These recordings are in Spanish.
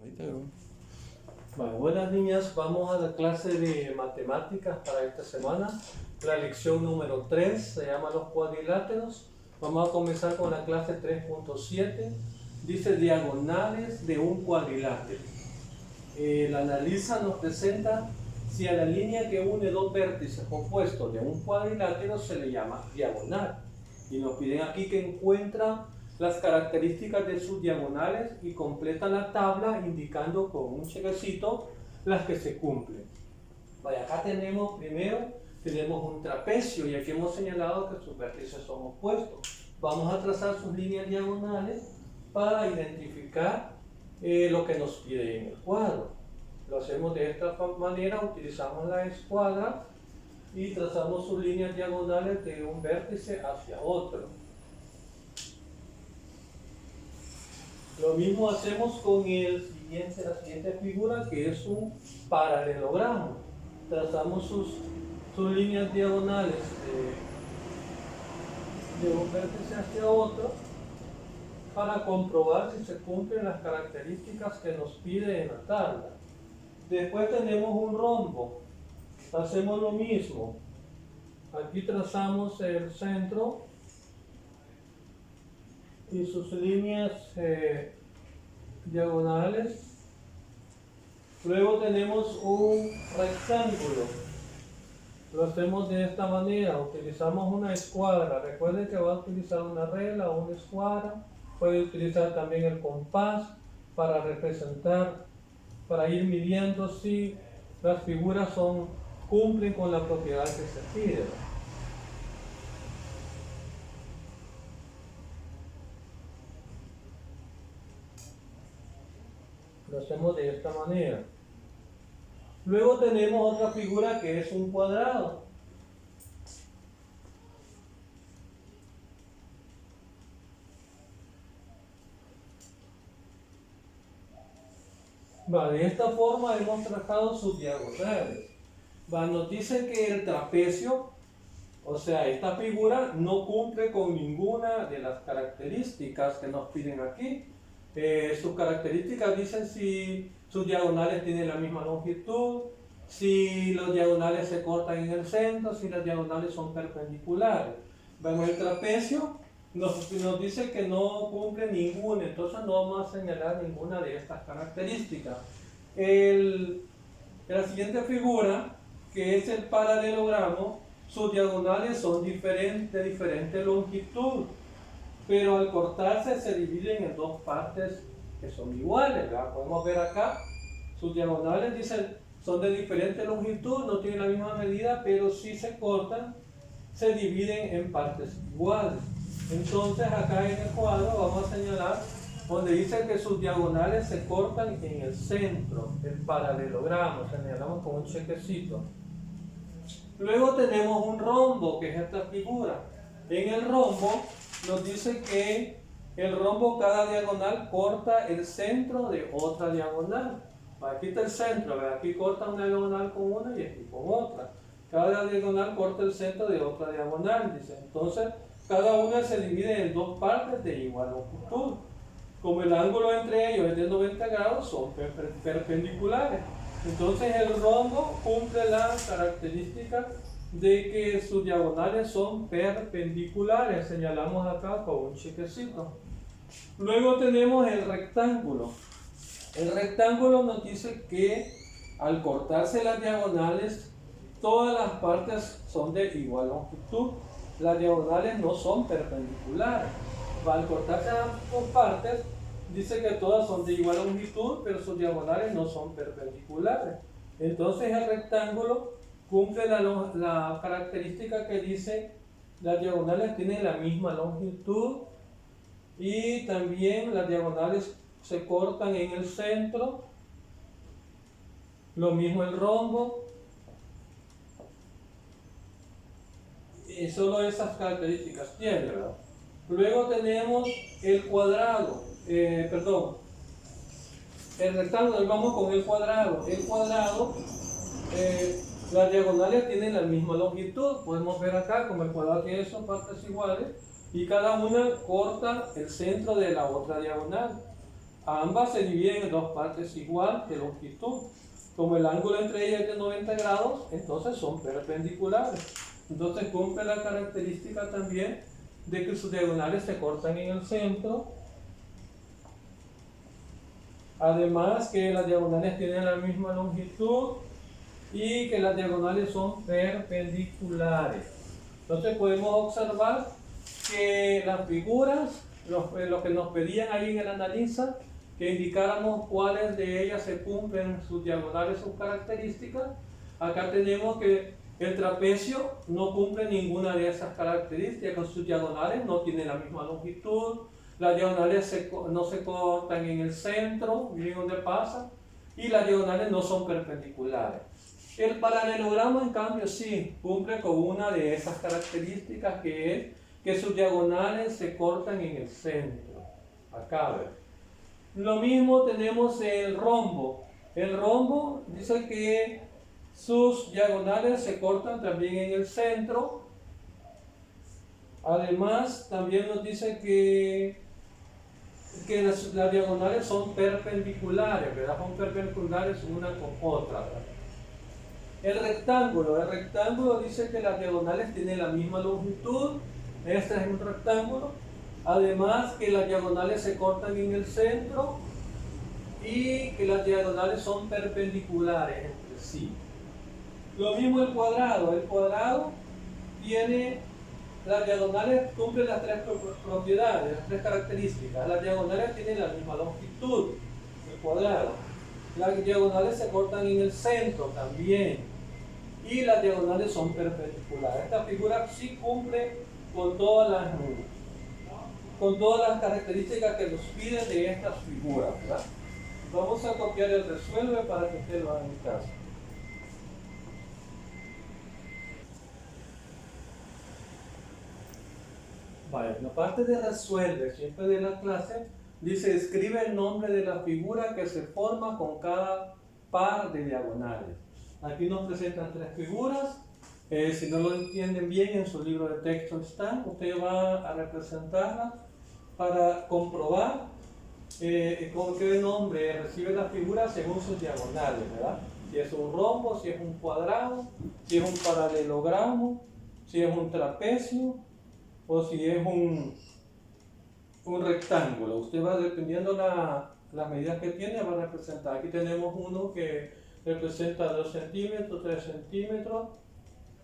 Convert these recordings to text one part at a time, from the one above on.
Ahí te veo. Bueno, buenas niñas, vamos a la clase de matemáticas para esta semana. La lección número 3 se llama los cuadriláteros. Vamos a comenzar con la clase 3.7. Dice diagonales de un cuadrilátero. El analista nos presenta si a la línea que une dos vértices compuestos de un cuadrilátero se le llama diagonal. Y nos piden aquí que encuentra las características de sus diagonales y completa la tabla indicando con un chequecito las que se cumplen. Vaya, acá tenemos un trapecio y aquí hemos señalado que sus vértices son opuestos. Vamos a trazar sus líneas diagonales para identificar lo que nos pide en el cuadro. Lo hacemos de esta manera, utilizamos la escuadra y trazamos sus líneas diagonales de un vértice hacia otro. Lo mismo hacemos con la siguiente figura, que es un paralelogramo. Trazamos sus líneas diagonales de un vértice hacia otro para comprobar si se cumplen las características que nos pide en la tabla. Después tenemos un rombo. Hacemos lo mismo. Aquí trazamos el centro y sus líneas diagonales. Luego tenemos un rectángulo. Lo hacemos de esta manera. Utilizamos una escuadra. Recuerden que va a utilizar una regla o una escuadra. Puede utilizar también el compás para representar, para ir midiendo si las figuras cumplen con la propiedad que se pide. Lo hacemos de esta manera. Luego tenemos otra figura que es un cuadrado. De esta forma hemos trazado sus diagonales. Nos dice que el trapecio, o sea, esta figura no cumple con ninguna de las características que nos piden aquí. Sus características dicen si sus diagonales tienen la misma longitud, si los diagonales se cortan en el centro, si las diagonales son perpendiculares. Vemos el trapecio, nos dice que no cumple ninguna, entonces no vamos a señalar ninguna de estas características. La siguiente figura, que es el paralelogramo, sus diagonales son de diferente longitud, pero al cortarse se dividen en dos partes que son iguales, ¿verdad? Podemos ver acá, sus diagonales dicen son de diferente longitud, no tienen la misma medida, pero si se cortan, se dividen en partes iguales. Entonces acá en el cuadro vamos a señalar donde dice que sus diagonales se cortan en el centro, el paralelogramo, señalamos con un chequecito. Luego tenemos un rombo, que es esta figura. En el rombo nos dice que el rombo, cada diagonal corta el centro de otra diagonal. Aquí está el centro, aquí corta una diagonal con una y aquí con otra. Cada diagonal corta el centro de otra diagonal, dice. Entonces, cada una se divide en dos partes de igual longitud. Como el ángulo entre ellos es de 90 grados, son perpendiculares. Entonces, el rombo cumple la característica de que sus diagonales son perpendiculares. Señalamos acá con un chequecito. Luego tenemos el rectángulo. El rectángulo nos dice que al cortarse las diagonales, todas las partes son de igual longitud. Las diagonales no son perpendiculares. Al cortarse las partes, dice que todas son de igual longitud, pero sus diagonales no son perpendiculares. Entonces el rectángulo cumple la característica que dice las diagonales tienen la misma longitud y también las diagonales se cortan en el centro. Lo mismo el rombo. Y solo esas características tiene, ¿verdad? Luego tenemos el cuadrado, el rectángulo. Vamos con el cuadrado. El cuadrado, las diagonales tienen la misma longitud. Podemos ver acá como el cuadrado tiene son partes iguales y cada una corta el centro de la otra diagonal. ambas se dividen en dos partes igual de longitud. Como el ángulo entre ellas es de 90 grados, entonces son perpendiculares. Entonces cumple la característica también de que sus diagonales se cortan en el centro. Además que las diagonales tienen la misma longitud y que las diagonales son perpendiculares. Entonces podemos observar que las figuras, lo que nos pedían ahí en el analiza, que indicáramos cuáles de ellas se cumplen sus diagonales, sus características. Acá tenemos que el trapecio no cumple ninguna de esas características, sus diagonales no tienen la misma longitud, las diagonales no se cortan en el centro, miren dónde pasa, y las diagonales no son perpendiculares. El paralelogramo, en cambio, sí cumple con una de esas características, que es que sus diagonales se cortan en el centro. Acá, ¿ves? Lo mismo tenemos el rombo. El rombo dice que sus diagonales se cortan también en el centro. Además, también nos dice que las diagonales son perpendiculares, ¿verdad? Son perpendiculares una con otra, ¿verdad? El rectángulo dice que las diagonales tienen la misma longitud. Este es un rectángulo. Además que las diagonales se cortan en el centro y que las diagonales son perpendiculares entre sí. Lo mismo el cuadrado. El cuadrado tiene las diagonales, cumplen las tres propiedades, las tres características. Las diagonales tienen la misma longitud, el cuadrado. Las diagonales se cortan en el centro también. Y las diagonales son perpendiculares. Esta figura sí cumple con todas las características que nos piden de estas figuras, ¿verdad? Vamos a copiar el resuelve para que ustedes lo hagan en casa. Vale, la parte de resuelve, siempre de la clase, dice escribe el nombre de la figura que se forma con cada par de diagonales. Aquí nos presentan tres figuras. Si no lo entienden bien, en su libro de texto están. Usted va a representarla para comprobar con qué nombre recibe la figura según sus diagonales, ¿verdad? Si es un rombo, si es un cuadrado, si es un paralelogramo, si es un trapecio o si es un rectángulo. Usted va, dependiendo las medidas que tiene, va a representar. Aquí tenemos uno que representa 2 centímetros, 3 centímetros.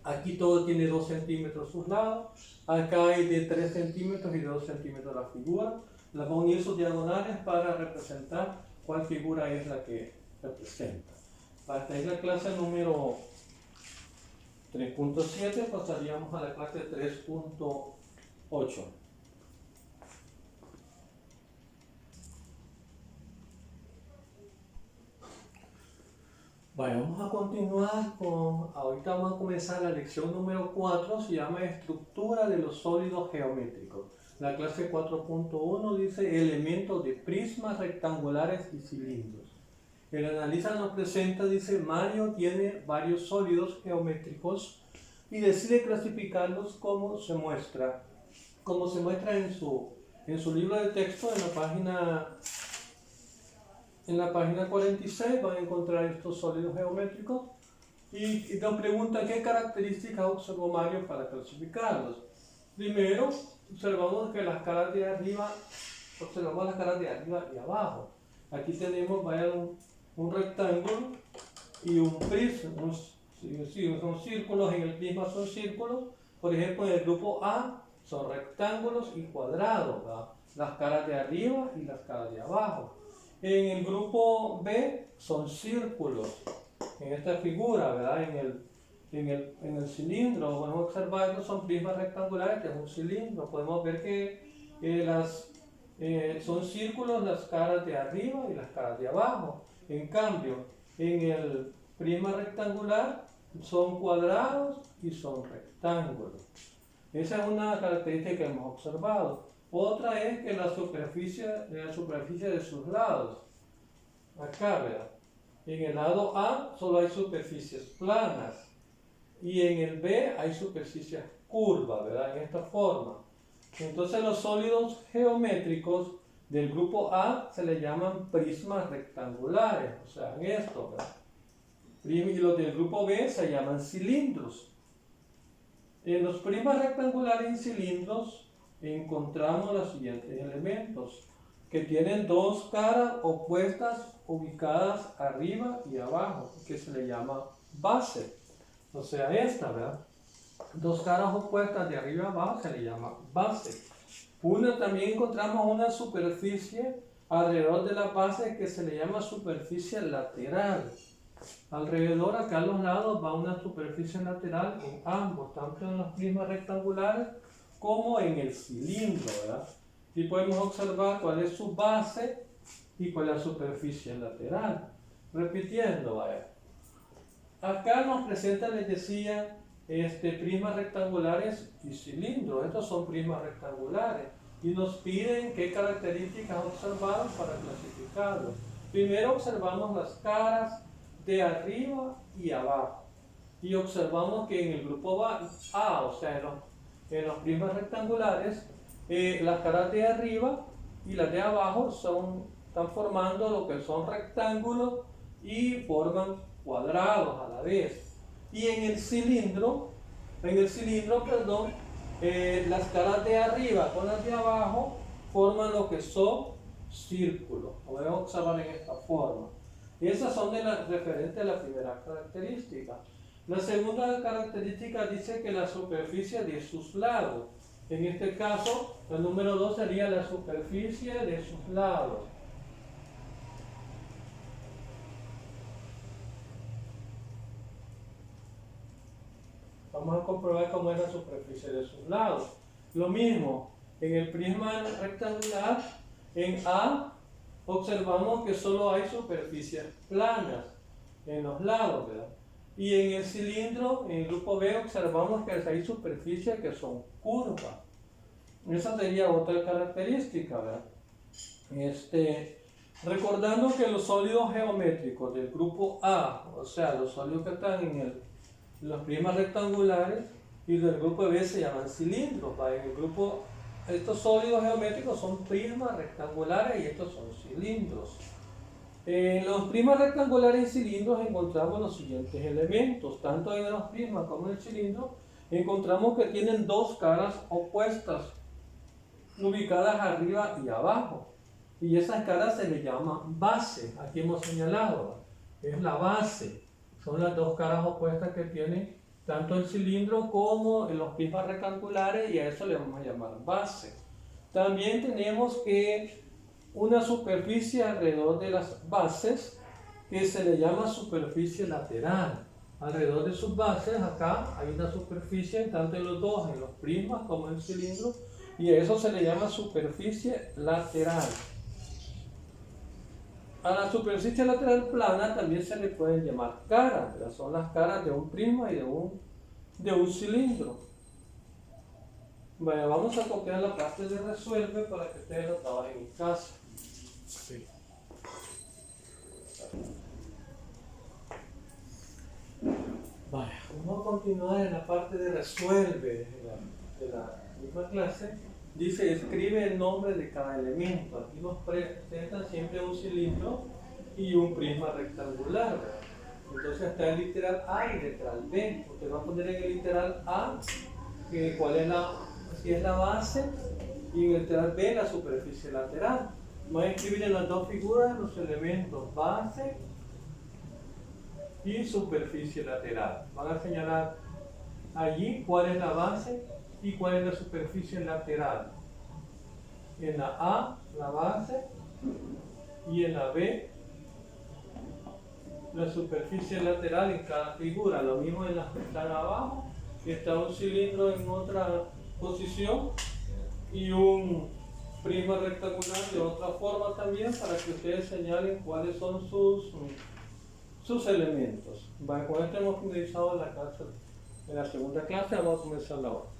Aquí todo tiene 2 centímetros sus lados. Acá hay de 3 centímetros y de 2 centímetros la figura. Las van a unir sus diagonales para representar cuál figura es la que representa. Hasta ahí la clase número 3.7. Pasaríamos a la clase 3.8. Bueno, vamos a continuar ahorita vamos a comenzar la lección número 4, se llama Estructura de los sólidos geométricos. La clase 4.1 dice elementos de prismas rectangulares y cilindros. El analista nos presenta, dice, Mario tiene varios sólidos geométricos y decide clasificarlos como se muestra en su libro de texto en la página 46 van a encontrar estos sólidos geométricos y nos pregunta qué características observó Mario para clasificarlos. Primero, observamos las caras de arriba y abajo. Aquí tenemos un rectángulo y un prisma, son círculos, en el prisma son círculos. Por ejemplo, en el grupo A son rectángulos y cuadrados, ¿verdad? Las caras de arriba y las caras de abajo. En el grupo B son círculos, en esta figura, ¿verdad? En el cilindro podemos observar que son prismas rectangulares, que es un cilindro. Podemos ver que son círculos las caras de arriba y las caras de abajo. En cambio, en el prisma rectangular son cuadrados y son rectángulos. Esa es una característica que hemos observado. Otra es que la superficie de sus lados, acá, ¿verdad? En el lado A solo hay superficies planas y en el B hay superficies curvas, ¿verdad? En esta forma. Entonces los sólidos geométricos del grupo A se le llaman prismas rectangulares, o sea, en esto, ¿verdad? Y los del grupo B se llaman cilindros. En los prismas rectangulares y cilindros encontramos los siguientes elementos, que tienen dos caras opuestas ubicadas arriba y abajo, que se le llama base. O sea, esta, ¿verdad? Dos caras opuestas de arriba a abajo se le llama base. También encontramos una superficie alrededor de la base que se le llama superficie lateral. Alrededor, acá a los lados, va una superficie lateral en ambos, tanto en los prismas rectangulares como en el cilindro, ¿verdad? Y podemos observar cuál es su base y cuál es la superficie lateral. Repitiendo, vaya. Acá nos presentan, les decía, prismas rectangulares y cilindros. Estos son prismas rectangulares y nos piden qué características observar para clasificarlos. Primero observamos las caras de arriba y abajo y observamos que en el grupo A, o sea, en los prismas rectangulares, las caras de arriba y las de abajo están formando lo que son rectángulos y forman cuadrados a la vez. Y en el cilindro, las caras de arriba con las de abajo forman lo que son círculos. Lo voy a observar en esta forma. Esas son referentes a la primera característica. La segunda característica dice que la superficie de sus lados. En este caso, el número 2 sería la superficie de sus lados. Vamos a comprobar cómo es la superficie de sus lados. Lo mismo, en el prisma rectangular, en A, observamos que solo hay superficies planas en los lados, ¿verdad? Y en el cilindro, en el grupo B, observamos que hay superficies que son curvas. Esa sería otra característica, ¿verdad? Recordando que los sólidos geométricos del grupo A, o sea, los sólidos que están en los prismas rectangulares, y del grupo B se llaman cilindros, ¿va? En el grupo, estos sólidos geométricos son prismas rectangulares y estos son cilindros. En los prismas rectangulares y cilindros encontramos los siguientes elementos. Tanto en los prismas como en el cilindro encontramos que tienen dos caras opuestas ubicadas arriba y abajo. Y esas caras se les llama base. Aquí hemos señalado, es la base. Son las dos caras opuestas que tiene tanto el cilindro como en los prismas rectangulares, y a eso le vamos a llamar base. También tenemos que una superficie alrededor de las bases que se le llama superficie lateral. Alrededor de sus bases, acá hay una superficie, tanto en los dos, en los prismas como en el cilindro, y a eso se le llama superficie lateral. A la superficie lateral plana también se le pueden llamar caras, ¿verdad? Son las caras de un prisma y de un cilindro. Bueno, vamos a copiar la parte de resuelve para que ustedes lo trabajen en casa. Sí. Vale, vamos a continuar en la parte de resuelve de la misma clase. Dice, escribe el nombre de cada elemento. Aquí nos presentan siempre un cilindro y un prisma rectangular, ¿verdad? Entonces está el literal A y el literal B. Usted va a poner en el literal A cuál es si es la base, y en el literal B la superficie lateral. Van a escribir en las dos figuras los elementos base y superficie lateral. Van a señalar allí cuál es la base y cuál es la superficie lateral. En la A, la base, y en la B, la superficie lateral en cada figura. Lo mismo en las que están abajo, que está un cilindro en otra posición y un prisma rectangular de otra forma también, para que ustedes señalen cuáles son sus elementos. Bueno, con esto hemos finalizado la clase. En la segunda clase vamos a comenzar la hora.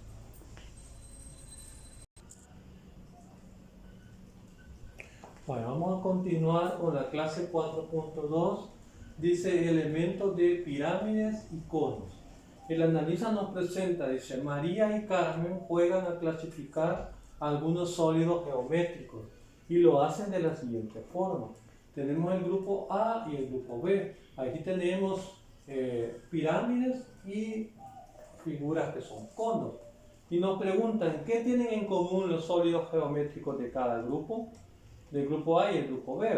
Bueno, vamos a continuar con la clase 4.2. Dice elementos de pirámides y conos. El analista nos presenta, dice, María y Carmen juegan a clasificar algunos sólidos geométricos. y lo hacen de la siguiente forma. Tenemos el grupo A y el grupo B. Aquí tenemos pirámides y figuras que son conos. Y nos preguntan, ¿qué tienen en común los sólidos geométricos de cada grupo? Del grupo A y el grupo B.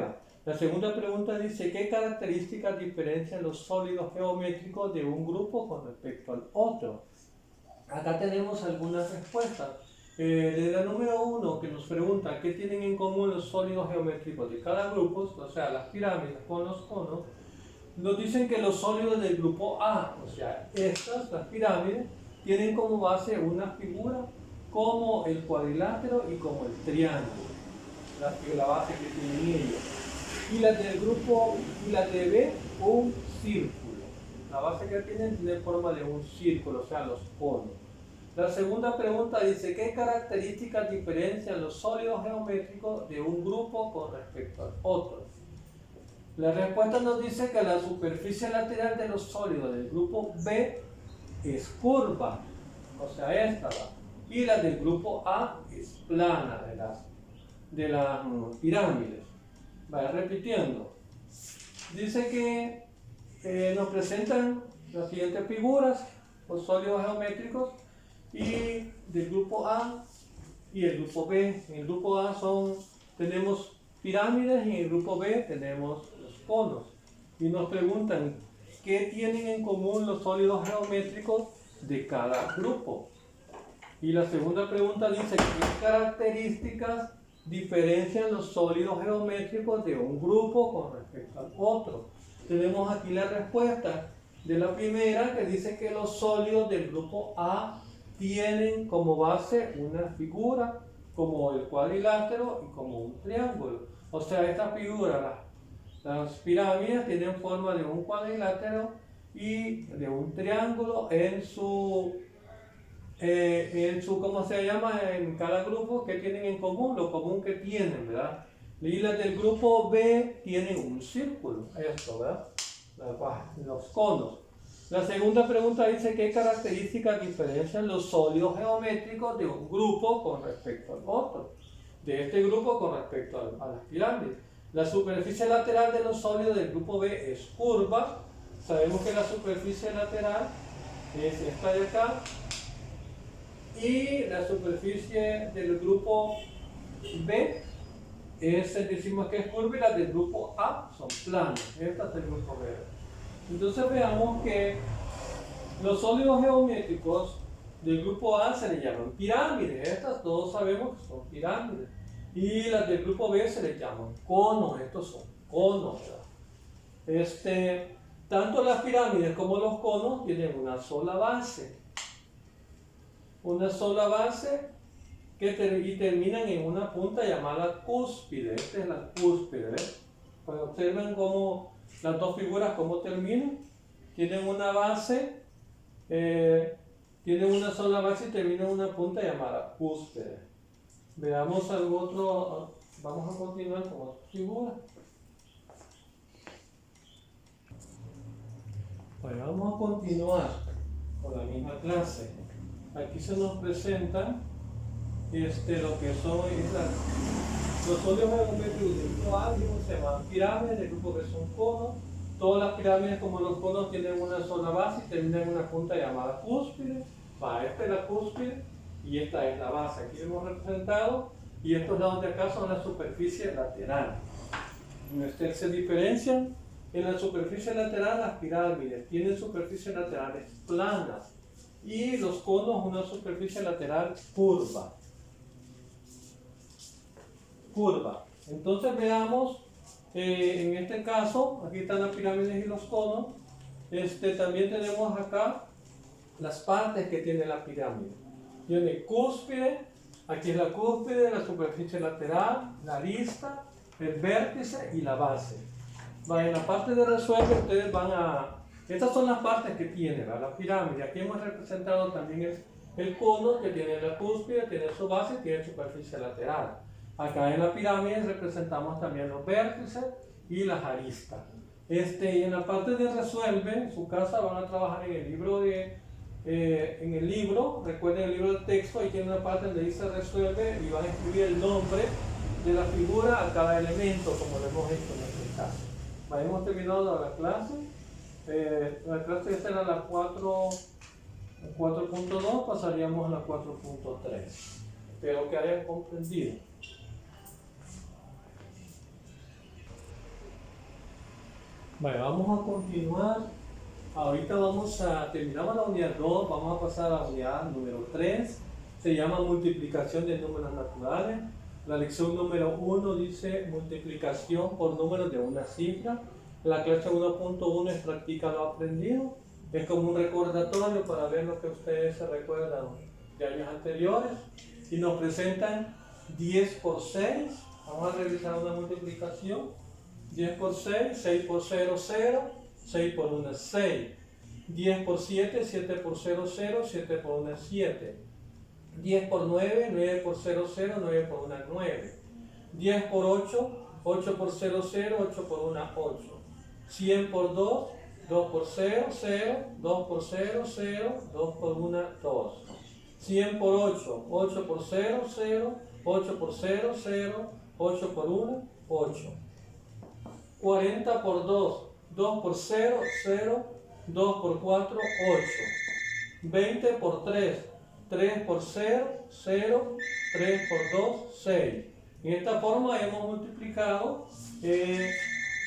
La segunda pregunta dice, ¿qué características diferencian los sólidos geométricos de un grupo con respecto al otro? Acá tenemos algunas respuestas. De la número 1, que nos pregunta, ¿qué tienen en común los sólidos geométricos de cada grupo? O sea, las pirámides con los conos. Nos dicen que los sólidos del grupo A, o sea, las pirámides, tienen como base una figura como el cuadrilátero y como el triángulo, la base que tienen ellos. Y las del grupo, y las de B, un círculo. La base que tienen tiene forma de un círculo, o sea, los conos. La segunda pregunta dice, ¿qué características diferencian los sólidos geométricos de un grupo con respecto al otro? La respuesta nos dice que la superficie lateral de los sólidos del grupo B es curva, o sea, esta, y la del grupo A es plana, de las pirámides. Vaya repitiendo. Dice que nos presentan las siguientes figuras, los sólidos geométricos, y del grupo A y el grupo B. En el grupo A tenemos pirámides y en el grupo B tenemos los conos. Y nos preguntan, ¿qué tienen en común los sólidos geométricos de cada grupo? Y la segunda pregunta dice, ¿qué características diferencian los sólidos geométricos de un grupo con respecto al otro? Tenemos aquí la respuesta de la primera, que dice que los sólidos del grupo A tienen como base una figura como el cuadrilátero y como un triángulo. O sea, esta figura, las pirámides tienen forma de un cuadrilátero y de un triángulo en su ¿cómo se llama? En cada grupo, ¿qué tienen en común? Lo común que tienen, ¿verdad? Y las del grupo B tienen un círculo, esto, ¿verdad? Los conos. La segunda pregunta dice, ¿qué características diferencian los sólidos geométricos de un grupo con respecto al otro? De este grupo con respecto a las pirámides. La superficie lateral de los sólidos del grupo B es curva. Sabemos que la superficie lateral es esta de acá. Y la superficie del grupo B decimos que es curva, y las del grupo A son planas. Esta es del grupo B. Entonces veamos que los sólidos geométricos del grupo A se les llaman pirámides. Estas todos sabemos que son pirámides. Y las del grupo B se les llaman conos. Estos son conos, ¿verdad? Tanto las pirámides como los conos tienen una sola base. Una sola base y terminan en una punta llamada cúspide. Esta es la cúspide. Pues observen cómo las dos figuras cómo terminan. Tienen una base, tienen una sola base y terminan en una punta llamada cúspide. Veamos algo otro. Vamos a continuar con otra figura. Pues vamos a continuar con la misma clase. Aquí se nos presentan lo que son los sólidos geométricos del grupo A, se llaman pirámides, del grupo B son conos. Todas las pirámides, como los conos, tienen una sola base y terminan en una punta llamada cúspide. Esta es la cúspide y esta es la base. Aquí hemos representado, y estos lados de acá son la superficie lateral. Se diferencian. En la superficie lateral, las pirámides tienen superficies laterales planas y los conos una superficie lateral curva. Entonces veamos, en este caso, aquí están las pirámides y los conos. También tenemos acá las partes que tiene la pirámide. Tiene cúspide, aquí es la cúspide, la superficie lateral, la arista, el vértice y la base. En la parte de resuelve ustedes van a... Estas son las partes que tiene, ¿verdad? La pirámide. Aquí hemos representado también el cono, que tiene la cúspide, tiene su base y tiene superficie lateral. Acá en la pirámide representamos también los vértices y las aristas. Y en la parte de resuelve, en su casa van a trabajar en el libro, recuerden el libro de texto, ahí tiene una parte donde dice resuelve y van a escribir el nombre de la figura a cada elemento, como lo hemos hecho en este caso. Vale, hemos terminado la clase. La clase esta era la 4.2, pasaríamos a la 4.3. Espero que hayan comprendido. Vale, vamos a continuar. Ahorita terminamos la unidad 2, vamos a pasar a la unidad número 3. Se llama multiplicación de números naturales. La lección número 1 dice multiplicación por números de una cifra. La clase 1.1 es practica lo aprendido. Es como un recordatorio para ver lo que ustedes se recuerdan de años anteriores. Y nos presentan 10 por 6. Vamos a realizar una multiplicación. 10 por 6, 6 por 0, 0. 6 por 1 es 6. 10 por 7, 7 por 0, 0. 7 por 1 es 7. 10 por 9, 9 por 0, 0, 9 por 1 es 9. 10 por 8, 8 por 0, 0, 8 por 1 es 8. 100 por 2, 2 por 0, 0, 2 por 0, 0, 2 por 1, 2. 100 por 8, 8 por 0, 0, 8 por 0, 0, 8 por 1, 8. 40 por 2, 2 por 0, 0, 2 por 4, 8. 20 por 3, 3 por 0, 0, 3 por 2, 6. En esta forma hemos multiplicado,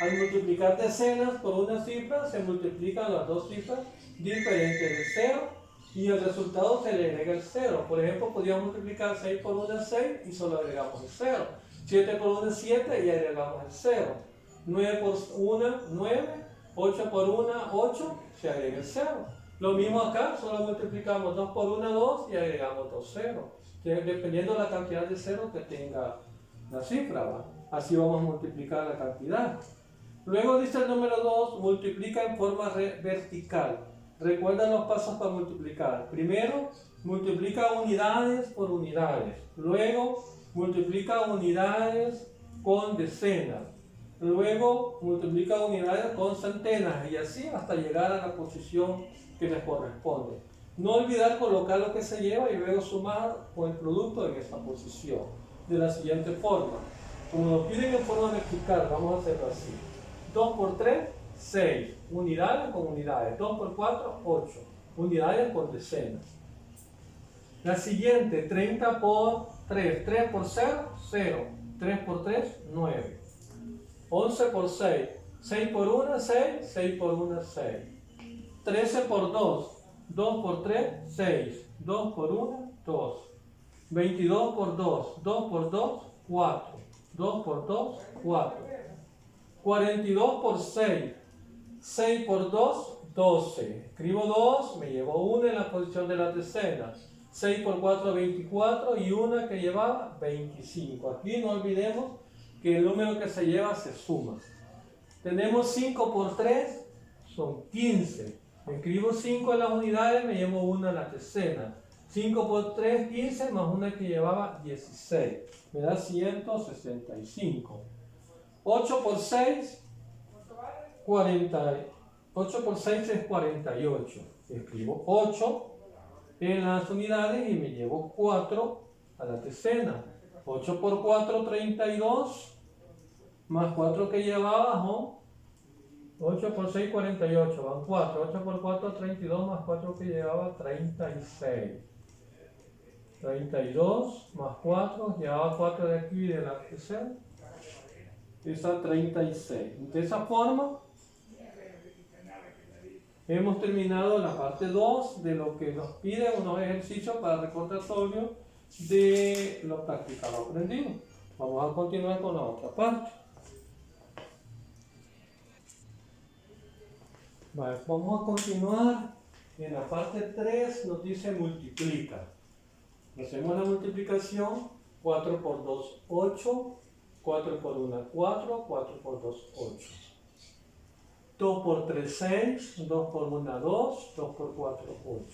al multiplicar decenas por una cifra, se multiplican las dos cifras diferentes de 0 y el resultado se le agrega el 0. Por ejemplo, podríamos multiplicar 6 por 1 es 6 y solo agregamos el 0. 7 por 1 es 7 y agregamos el 0. 9 por 1, 9. 8 por 1, 8, se agrega el 0. Lo mismo acá, solo multiplicamos 2 por 1, 2 y agregamos 2 ceros. Dependiendo de la cantidad de ceros que tenga la cifra, ¿va? Así vamos a multiplicar la cantidad. Luego dice el número 2, multiplica en forma vertical. Recuerda los pasos para multiplicar. Primero, multiplica unidades por unidades. Luego, multiplica unidades con decenas. Luego, multiplica unidades con centenas y así hasta llegar a la posición que les corresponde. No olvidar colocar lo que se lleva y luego sumar con el producto en esa posición. De la siguiente forma. Como nos piden en forma vertical, vamos a hacerlo así. 2 por 3, 6. Unidades con unidades. 2 por 4, 8. Unidades con decenas. La siguiente, 30 por 3. 3 por 0, 0. 3 por 3, 9. 11 por 6. 6 por 1, 6. 6 por 1, 6. 13 por 2. 2 por 3, 6. 2 por 1, 2. 22 por 2. 2 por 2, 4. 2 por 2, 4. 42 por 6. 6 por 2, 12. Escribo 2, me llevo 1 en la posición de las decenas. 6 por 4, 24 y una que llevaba 25. Aquí no olvidemos que el número que se lleva se suma. Tenemos 5 por 3, son 15. Escribo 5 en las unidades, me llevo 1 en las decenas. 5 por 3, 15, más una que llevaba 16. Me da 165. 8 por 6, 40. 8 por 6 es 48. Escribo 8 en las unidades y me llevo 4 a la decena. 8 por 4, 32. Más 4 que llevaba son 8 por 6, 48. Van 4. 8 por 4, 32. Más 4 que llevaba 36. 32 más 4. Llevaba 4 de aquí y de la tercera. Está 36. De esa forma hemos terminado la parte 2 de lo que nos pide unos ejercicios para recordatorio de lo practicado aprendido. Vamos a continuar con la otra parte. Vale, vamos a continuar. En la parte 3 nos dice multiplica. Hacemos la multiplicación. 4 por 2, 8. 4 por 1, 4. 4 por 2, 8. 2 por 3, 6. 2 por 1, 2. 2 por 4, 8.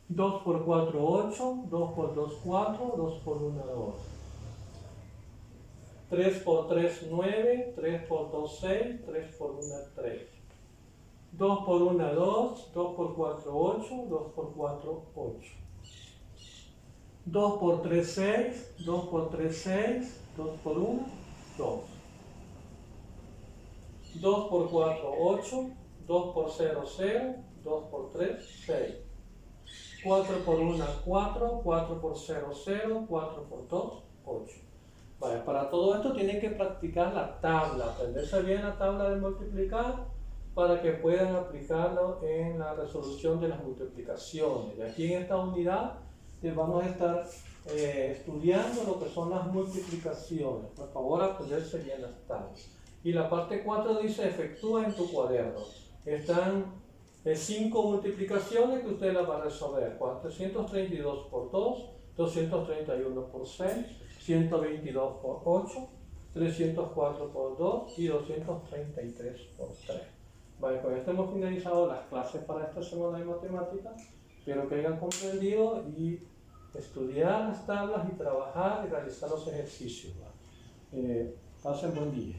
2 por 4, 8. 2 por 2, 4. 2 por 1, 2. 3 por 3, 9. 3 por 2, 6. 3 por 1, 3. 2 por 1, 2. 2 por 4, 8. 2 por 4, 8. 2 por 3, 6. 2 por 3, 6. 2 por 1, 2. 2 por 4, 8. 2 por 0, 0. 2 por 3, 6. 4 por 1, 4. 4 por 0, 0. 4 por 2, 8. Vale, para todo esto tienen que practicar la tabla, aprenderse bien la tabla de multiplicar para que puedan aplicarlo en la resolución de las multiplicaciones. Y aquí en esta unidad vamos a estar estudiando lo que son las multiplicaciones. Por favor, aprenderse bien las tablas. Y la parte 4 dice, efectúa en tu cuaderno. Están 5 multiplicaciones que usted las va a resolver. 432 por 2, 231 por 6, 122 por 8, 304 por 2 y 233 por 3. Vale, con esto hemos finalizado las clases para esta semana de matemáticas. Espero que hayan comprendido y estudiar las tablas y trabajar y realizar los ejercicios. Pasen buen día.